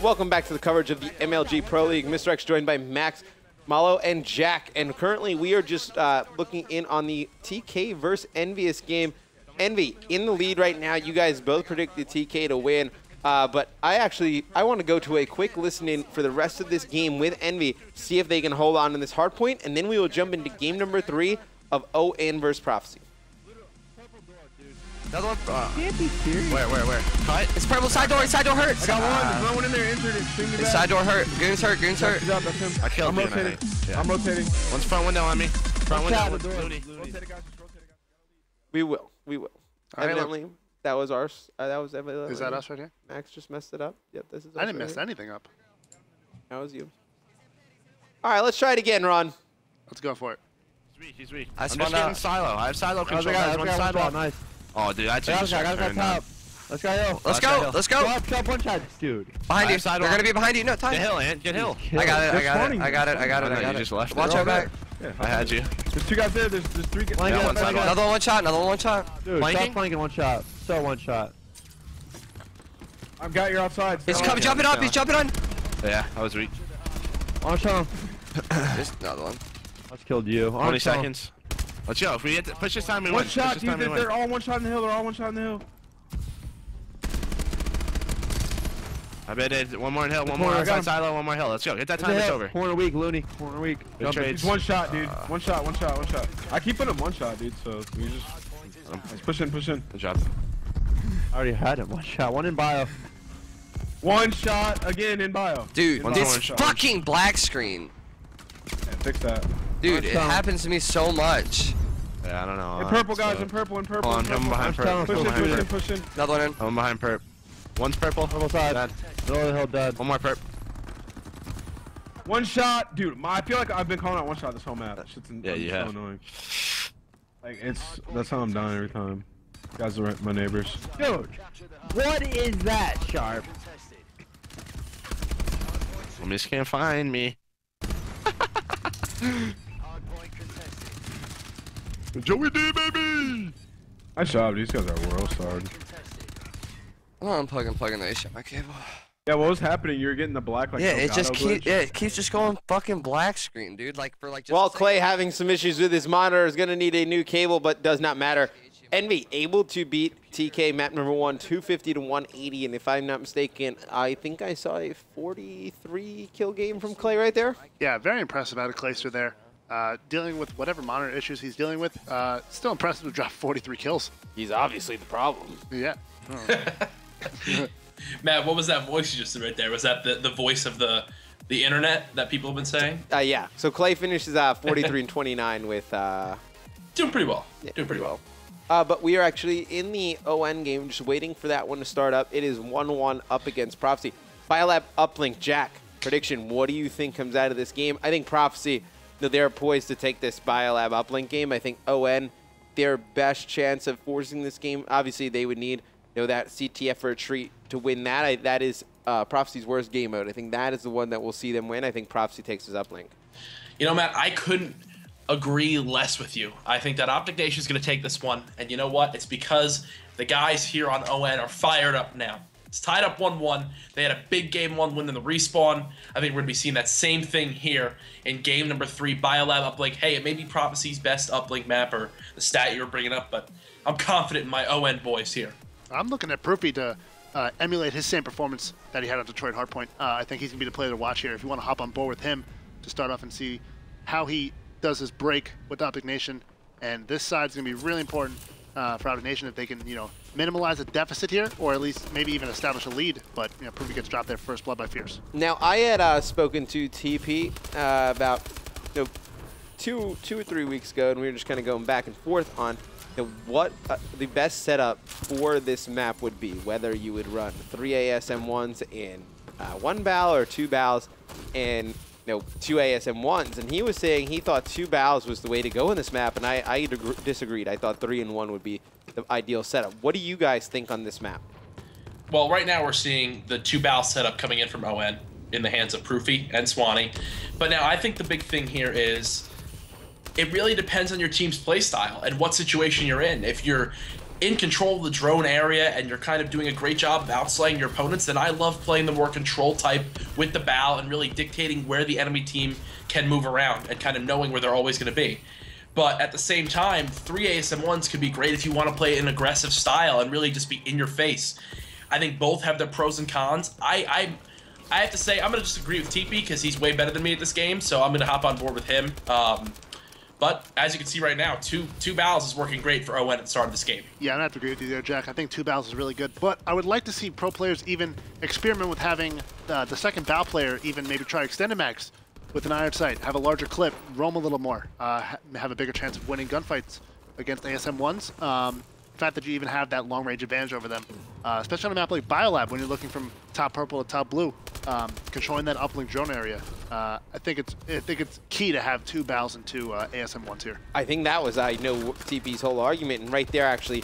Welcome back to the coverage of the MLG Pro League. Mr. X joined by Max, Malo, and Jack. And currently we are just looking in on the TK versus Envious game. Envy in the lead right now. You guys both predicted TK to win. But I want to go to a quick listen-in for the rest of this game with Envy, see if they can hold on to this hard point, and then we will jump into game number 3 of ON versus Prophecy. Another one. Can't be serious. Where? Cut. It's purple. Side door hurt. I got one. There's no one in there injured. Extremely bad. Side door hurt. Goon's hurt. That's him. I killed him. I'm rotating. One's front window on me. Front window. Looney. We will. Evidently, Right, that was ours. That was evidently. is that us right here? Max just messed it up. Yep, this is us. I didn't right mess here. anything up. That was you. All right, let's try it again, Ron. Let's go for it. He's weak. I'm just getting silo. I have silo control. One silo. Nice. Oh, dude, I just Got top. Let's go hill. Let's go. Let's go. Top one shot, dude. Behind you. They're gonna be behind you. No time. Get hill, Ant. Get hill. I got it. You just left. Watch out back. Yeah, I had you. There's two guys there. There's three guys. Another one shot. Dude, Flanking? stop flanking one shot. So one shot. I've got your outside. He's coming, jumping up. He's jumping on. Yeah, I was weak. On shot. There's another one. I just killed you. 20 seconds. Let's go. If we get to push this time, we win. One shot, Push this time, dude. we win. They're all one shot in the hill. I bet it. One more in hill. One Corner, more I got outside him. silo. One more hill. Let's go. Get that time. It's over. Corner weak, Looney. Corner weak. Good trades. It's one shot, dude. One shot. I keep putting him one shot, dude. So we just push in. Good job. I already had him. One shot. One in bio. One shot again in bio. Dude, In this bio. fucking black screen. Yeah, fix that. Dude, One it shot. happens to me so much. Yeah, I don't know. In purple, guys. In purple. Hold on, I'm behind Push purple. in. Another one in. I'm behind perp. One's purple. Purple side. Dead. Middle of the hill dead. One more perp. One shot, dude. I feel like I've been calling out one shot this whole map. That shit's Yeah, you so have. annoying. Like that's how I'm dying every time. Guys are my neighbors. Dude, what is that, Sharp? You just can't find me. Joey D, baby! Nice job, these guys are world starred. Oh, I'm plugging the HDMI cable. Yeah, what was happening? You were getting the black like Yeah, it Elgato just glitch? it keeps just going fucking black screen, dude. Like for like just Well, a second. Clay having some issues with his monitor is going to need a new cable, but does not matter. Envy able to beat TK map number 1, 250 to 180, and if I'm not mistaken, I think I saw a 43 kill game from Clay right there. Yeah, very impressive out of Clayster there. Dealing with whatever monitor issues he's dealing with. Still impressive to drop 43 kills. He's obviously the problem. Yeah. Matt, what was that voice you just did right there? Was that the voice of the internet that people have been saying? Yeah, so Clay finishes 43 and 29 with... Doing pretty well. Yeah, Doing pretty well. but we are actually in the ON game, just waiting for that one to start up. It is 1-1 up against Prophecy. Biolab Uplink, Jack, prediction, what do you think comes out of this game? I think Prophecy, they're poised to take this Biolab Uplink game. I think ON, their best chance of forcing this game, obviously they would need that CTF for a treat to win that. That is Prophecy's worst game mode. I think that is the one that will see them win. I think Prophecy takes his Uplink. You know, Matt, I couldn't agree less with you. I think that OpTic Nation is going to take this one. And you know what? It's because the guys here on ON are fired up now. It's tied up 1-1. They had a big game 1 win in the respawn. I think we're going to be seeing that same thing here in game number 3. Biolab Uplink. Hey, it may be Prophecy's best Uplink map or the stat you were bringing up, but I'm confident in my ON boys here. I'm looking at Proofy to emulate his same performance that he had on Detroit Hardpoint. I think he's going to be the player to watch here. If you want to hop on board with him to start off and see how he does his break with OpTic Nation. And this side's going to be really important for OpTic Nation if they can, minimize the deficit here, or at least maybe even establish a lead. But, Proofy gets dropped there first blood by Fierce. Now, I had spoken to TP about 2 or 3 weeks ago, and we were just kind of going back and forth on what the best setup for this map would be, whether you would run 3 ASM1s in 1 BAL or 2 BALs and 2 ASM1s. And he was saying he thought 2 BALs was the way to go in this map, and I disagreed. I thought 3 and 1 would be the ideal setup. What do you guys think on this map? Well, right now we're seeing the 2 BAL setup coming in from ON in the hands of Proofy and Swanee. But now I think the big thing here is it really depends on your team's play style and what situation you're in. If you're in control of the drone area and you're kind of doing a great job of outslaying your opponents, then I love playing the more control type with the bow and really dictating where the enemy team can move around and kind of knowing where they're always going to be. But at the same time, 3 ASM1s could be great if you want to play an aggressive style and really just be in your face. I think both have their pros and cons. I have to say, I'm going to just agree with TP because he's way better than me at this game, so I'm going to hop on board with him. But as you can see right now, two bows is working great for ON at the start of this game. Yeah, I have to agree with you there, Jack. I think 2 bows is really good, but I would like to see pro players even experiment with having the second bow player even maybe try extended mags with an iron sight, have a larger clip, roam a little more, have a bigger chance of winning gunfights against ASM1s. The fact that you even have that long-range advantage over them, especially on a map like Biolab when you're looking from top purple to top blue, controlling that uplink drone area. I think it's key to have 2 bows and 2 ASM1s here. I think that was TP's whole argument, and right there actually,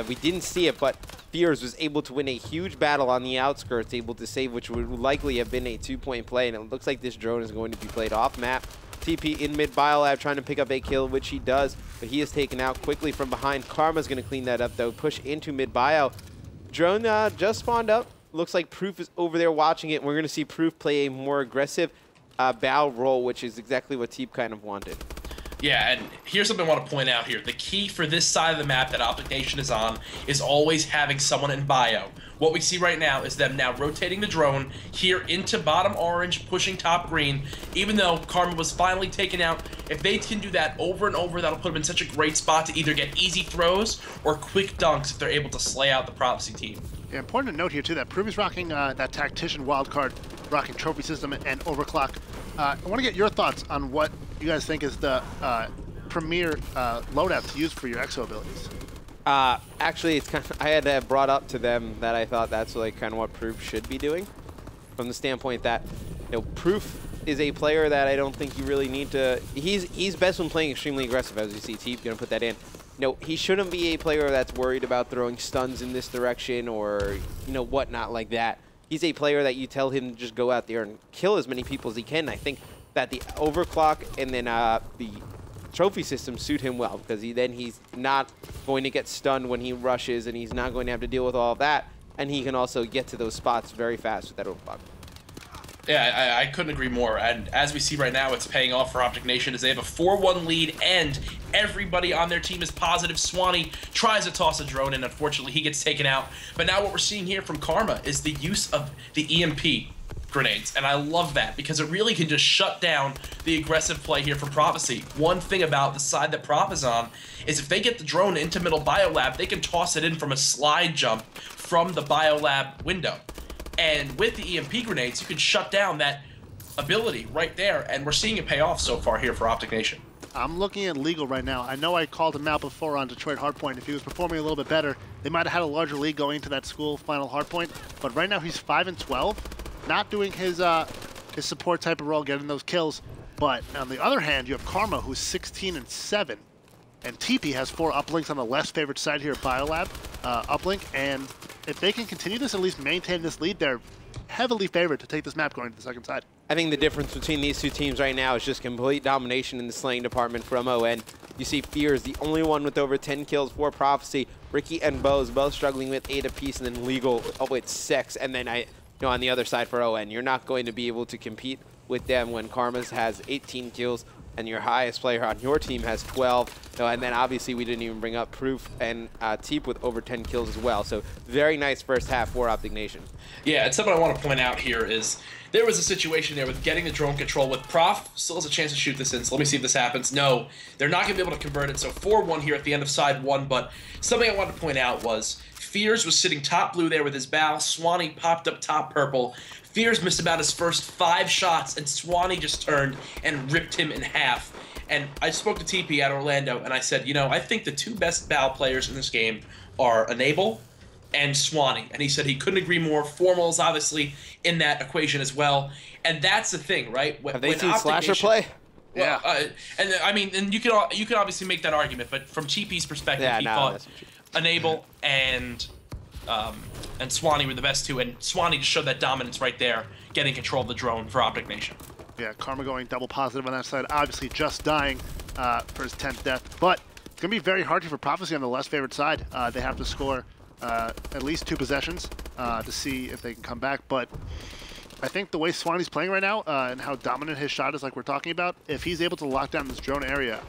we didn't see it, but Fears was able to win a huge battle on the outskirts, able to save, which would likely have been a 2-point play, and it looks like this drone is going to be played off map. TP in mid Biolab trying to pick up a kill, which he does, but he is taken out quickly from behind. Karma's going to clean that up, though. Push into mid Bio. Drone just spawned up. Looks like Proof is over there watching it. We're going to see Proof play a more aggressive bow roll, which is exactly what Teep kind of wanted. Yeah, and here's something I want to point out here. The key for this side of the map that OpTic Nation is on is always having someone in bio. What we see right now is them now rotating the drone here into bottom orange, pushing top green. Even though Karma was finally taken out, if they can do that over and over, that'll put them in such a great spot to either get easy throws or quick dunks if they're able to slay out the Prophecy team. Yeah, important to note here too that Proof is rocking that Tactician wildcard, rocking Trophy System and Overclock. I want to get your thoughts on what you guys think is the premier loadout to use for your exo abilities. Actually, it's kind of, I had brought up to them that I thought that's like kind of what Proof should be doing, from the standpoint that, you know, Proof is a player that I don't think you really need to. He's best when playing extremely aggressive, as you see. Teep gonna put that in. No, he shouldn't be a player that's worried about throwing stuns in this direction or, you know, whatnot like that. He's a player that you tell him to just go out there and kill as many people as he can. I think that the overclock and then the trophy system suit him well, because he's not going to get stunned when he rushes, and he's not going to have to deal with all of that, and he can also get to those spots very fast with that overclock. Yeah, I couldn't agree more, and as we see right now, it's paying off for OpTic Nation as they have a 4-1 lead, and everybody on their team is positive. Swanee tries to toss a drone, and unfortunately he gets taken out. But now what we're seeing here from Karma is the use of the EMP grenades, and I love that because it really can just shut down the aggressive play here from Prophecy. One thing about the side that Prop is on is if they get the drone into middle Biolab, they can toss it in from a slide jump from the Biolab window. And with the EMP grenades, you can shut down that ability right there, and we're seeing it pay off so far here for OpTic Nation. I'm looking at Legal right now. I know I called him out before on Detroit Hardpoint. If he was performing a little bit better, they might have had a larger lead going into that school final Hardpoint. But right now he's 5-12, not doing his support type of role, getting those kills. But on the other hand, you have Karma, who's 16-7, and TP has 4 uplinks on the less favored side here at Biolab, uplink. And if they can continue this, at least maintain this lead, they're heavily favored to take this map going to the second side. I think the difference between these two teams right now is just complete domination in the slaying department from ON. You see Fear is the only one with over 10 kills for Prophecy. Ricky and Bose both struggling with 8 apiece, and then Legal with 6. And then on the other side for ON, you're not going to be able to compete with them when Karma's has 18 kills and your highest player on your team has 12. And then obviously we didn't even bring up Proof and Teep with over 10 kills as well. So very nice first half for OpTic Nation. Yeah, and something I want to point out here is there was a situation there with getting the drone control with Prof. Still has a chance to shoot this in, so let me see if this happens. No, they're not going to be able to convert it, so 4-1 here at the end of side 1. But something I wanted to point out was Fears was sitting top blue there with his bow. Swanee popped up top purple. Fears missed about his first 5 shots, and Swanee just turned and ripped him in half. And I spoke to TP at Orlando, and I said, you know, I think the 2 best bow players in this game are Enable and Swanee. And he said he couldn't agree more. Formal is obviously in that equation as well. And that's the thing, right? Have they seen Slasher play? Well, yeah. And I mean, and you can obviously make that argument, but from TP's perspective, he thought Enable and Swanee were the best 2, and Swanee just showed that dominance right there, getting control of the drone for OpTic Nation. Yeah, Karma going double positive on that side, obviously just dying for his 10th death, but going to be very hard here for Prophecy on the less favored side. They have to score at least 2 possessions to see if they can come back. But I think the way Swanee's playing right now and how dominant his shot is, like we're talking about, if he's able to lock down this drone area,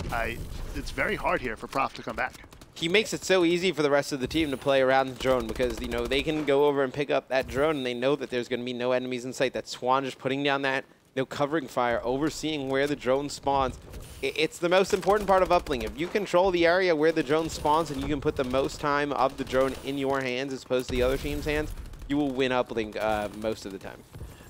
it's very hard here for Prof to come back. He makes it so easy for the rest of the team to play around the drone because, you know, they can go over and pick up that drone and they know that there's going to be no enemies in sight. That Swan just putting down that, you know, covering fire, overseeing where the drone spawns. It's the most important part of Uplink. If you control the area where the drone spawns and you can put the most time of the drone in your hands as opposed to the other team's hands, you will win Uplink most of the time.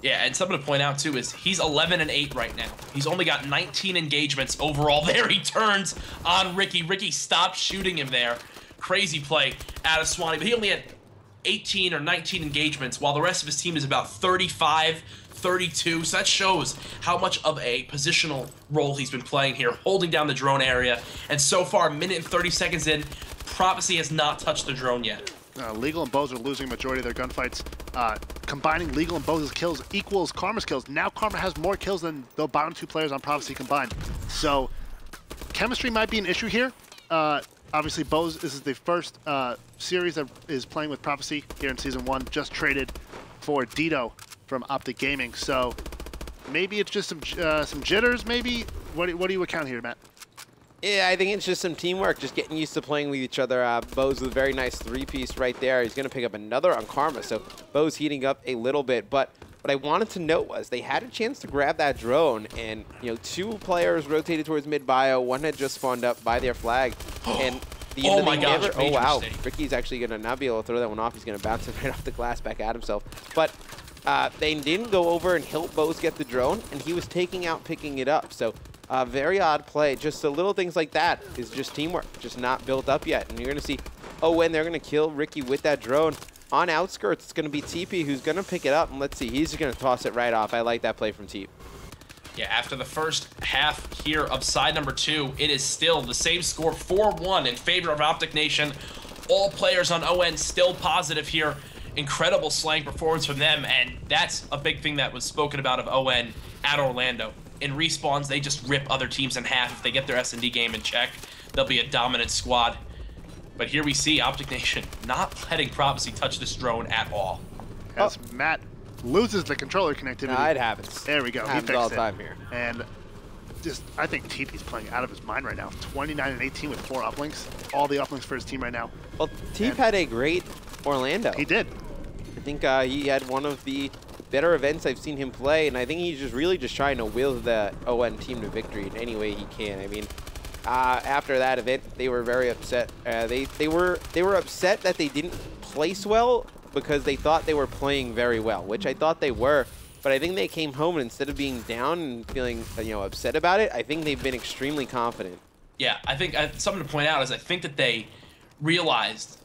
Yeah, and something to point out, too, is he's 11-8 right now. He's only got 19 engagements overall. There he turns on Ricky. Ricky stopped shooting him there. Crazy play out of Swanee. But he only had 18 or 19 engagements, while the rest of his team is about 35, 32. So that shows how much of a positional role he's been playing here, holding down the drone area. And so far, a minute and 30 seconds in, Prophecy has not touched the drone yet. Legal and Bows are losing majority of their gunfights. Combining Legal and Bows' kills equals Karma's kills. Now Karma has more kills than the bottom 2 players on Prophecy combined. So chemistry might be an issue here. Obviously, Bows, this is the first series that is playing with Prophecy here in Season 1. Just traded for Dito from OpTic Gaming. So maybe it's just some jitters, maybe? What do you account here, Matt? Yeah, I think it's just some teamwork, just getting used to playing with each other. Bo's with a very nice 3-piece right there. He's going to pick up another on Karma, so Bo's heating up a little bit. But what I wanted to note was they had a chance to grab that drone, and 2 players rotated towards mid-bio. One had just spawned up by their flag, and the oh my gosh, oh wow, mistake. Ricky's actually going to not be able to throw that one off. He's going to bounce it right off the glass back at himself. But they didn't go over and help Bo's get the drone, and he was taking out, picking it up. So very odd play. Just the little things like that is just teamwork, just not built up yet. And you're going to see, when they're going to kill Ricky with that drone. On outskirts, it's going to be TP who's going to pick it up. And let's see, he's just going to toss it right off. I like that play from Teep. Yeah, after the first half here of side number 2, it is still the same score, 4-1 in favor of OpTic Nation. All players on ON still positive here. Incredible slang performance from them, and that's a big thing that was spoken about of ON at Orlando. In respawns, they just rip other teams in half. If they get their S&D game in check, they'll be a dominant squad. But here we see OpTic Nation not letting Prophecy touch this drone at all. As Matt loses the controller connectivity. Nah, it happens. There we go. It happens all the time here. And just, I think TP's playing out of his mind right now. 29-18 with 4 uplinks. All the uplinks for his team right now. Well, Teep had a great Orlando. He did. I think he had one of the better events I've seen him play, and I think he's just really just trying to will the ON team to victory in any way he can. I mean, after that event, they were very upset. They were upset that they didn't place well because they thought they were playing very well, which I thought they were. But I think they came home and instead of being down and feeling upset about it, I think they've been extremely confident. Yeah, I think something to point out is I think that they realized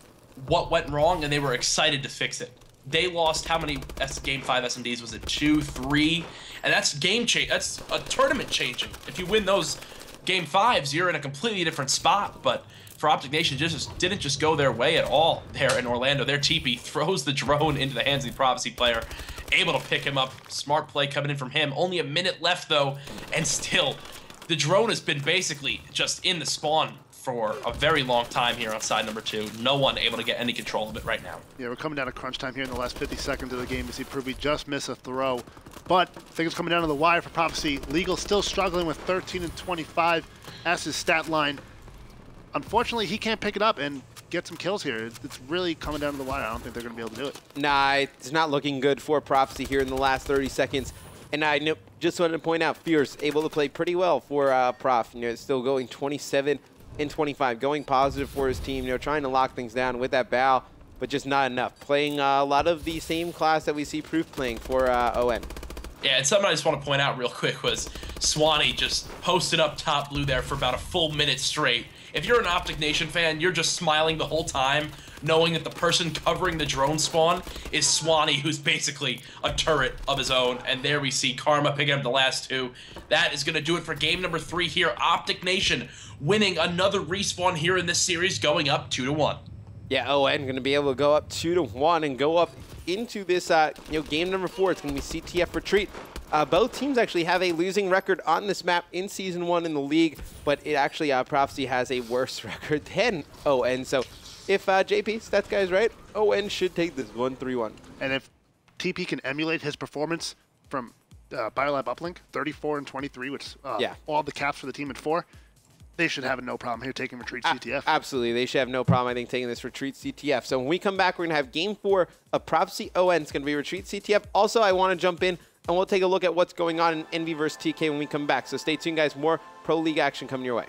what went wrong and they were excited to fix it. They lost how many Game 5 SMDs? Was it 2, 3? And that's game change. That's a tournament changing. If you win those Game 5s, you're in a completely different spot. But for OpTic Nation, didn't just go their way at all there in Orlando. Their TP throws the drone into the hands of the Prophecy player, able to pick him up. Smart play coming in from him. Only a minute left though, and still, the drone has been basically just in the spawn for a very long time here on side number 2. No one able to get any control of it right now. Yeah, we're coming down to crunch time here in the last 50 seconds of the game. You see Pruby just miss a throw, but I think it's coming down to the wire for Prophecy. Legal still struggling with 13 and 25 as his stat line. Unfortunately, he can't pick it up and get some kills here. It's really coming down to the wire. I don't think they're going to be able to do it. Nah, it's not looking good for Prophecy here in the last 30 seconds. And I just wanted to point out, Fierce able to play pretty well for Prof. Still going 27 and 25, going positive for his team. Trying to lock things down with that bow, but just not enough. Playing a lot of the same class that we see Proof playing for ON. Yeah, and something I just want to point out real quick was Swanee just posted up top blue there for about a full minute straight. If you're an OpTic Nation fan, you're just smiling the whole time, knowing that the person covering the drone spawn is Swanee, who's basically a turret of his own. And there we see Karma picking up the last 2. That is going to do it for game number 3 here. OpTic Nation winning another respawn here in this series, going up 2-1. Yeah, ON going to be able to go up 2-1 and go up into this game number 4. It's going to be CTF Retreat Both teams actually have a losing record on this map in Season 1 in the league, but it actually, Prophecy has a worse record than ON. So if JP, Stats Guy is right, ON should take this 1-3-1. And if TP can emulate his performance from Biolab Uplink, 34 and 23, which all the caps for the team at 4, they should have no problem here taking Retreat CTF. Absolutely. They should have no problem, I think, taking this Retreat CTF. So when we come back, we're going to have Game 4 of Prophecy ON. It's going to be Retreat CTF. Also, I want to jump in, and we'll take a look at what's going on in Envy versus TK when we come back. So stay tuned, guys. More Pro League action coming your way.